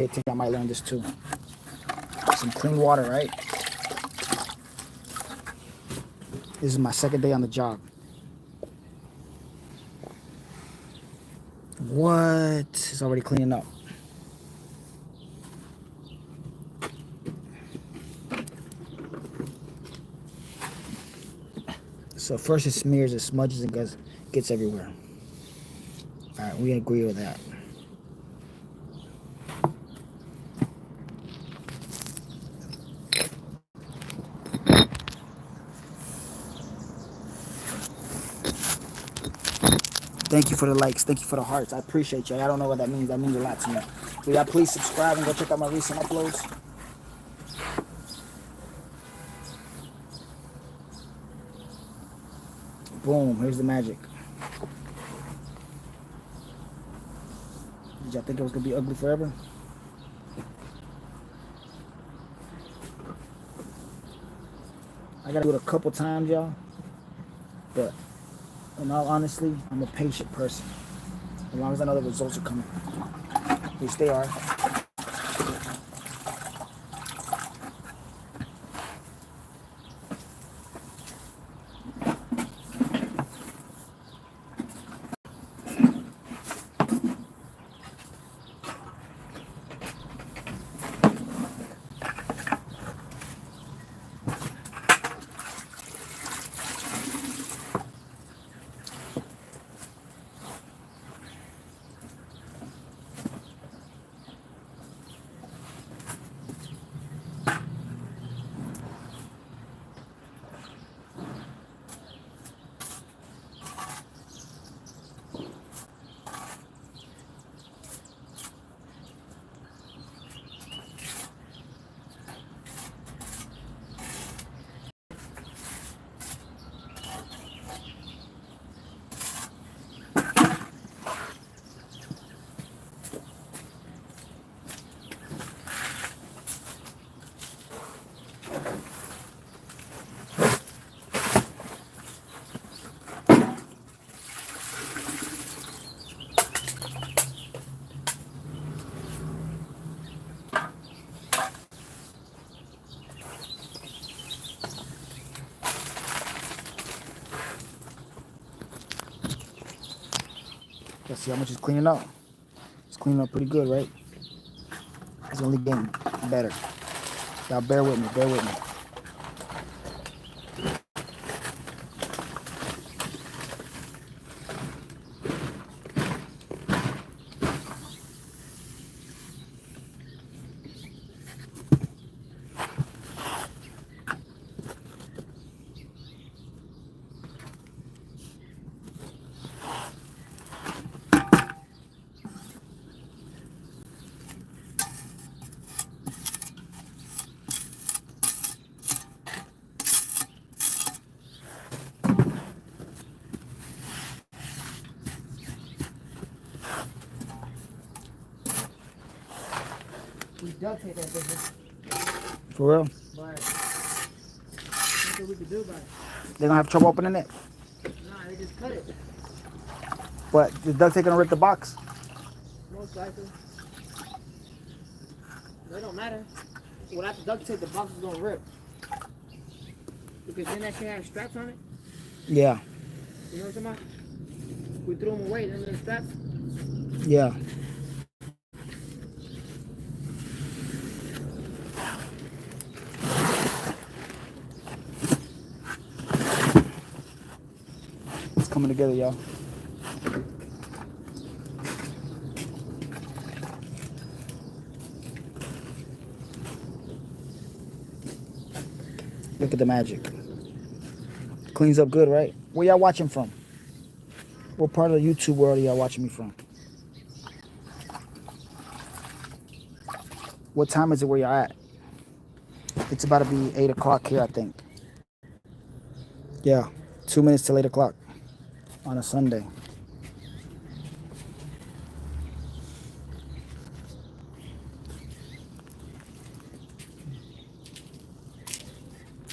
I think I might learn this too. Some clean water, right? This is my second day on the job. What? It's already cleaning up. So first it smears, it smudges, and gets everywhere. All right, we agree with that. Thank you for the likes. Thank you for the hearts. I appreciate you. I don't know what that means. That means a lot to me. Will y'all please subscribe and go check out my recent uploads? Boom. Here's the magic. Did y'all think it was going to be ugly forever? I got to do it a couple times, y'all. But in all honesty, I'm a patient person. As long as I know the results are coming. Which they are. Let's see how much it's cleaning up. It's cleaning up pretty good, right? It's only getting better. Y'all bear with me, bear with me. We duct tape that business. For real? But nothing we could do about it. They gonna have trouble opening it? Nah, they just cut it. But the duct tape gonna rip the box? Most likely. It don't matter. Without the duct tape, the box is gonna rip. Because then that shit has straps on it. Yeah. You know what I'm talking about? We threw them away, then the straps. Yeah. Coming together, y'all. Look at the magic. Cleans up good, right? Where y'all watching from? What part of the YouTube world are y'all watching me from? What time is it where y'all at? It's about to be 8 o'clock here, I think. Yeah, 2 minutes till 8 o'clock. On a Sunday.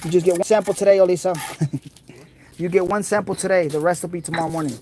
You just get one sample today, Olisa. You get one sample today. The rest will be tomorrow morning.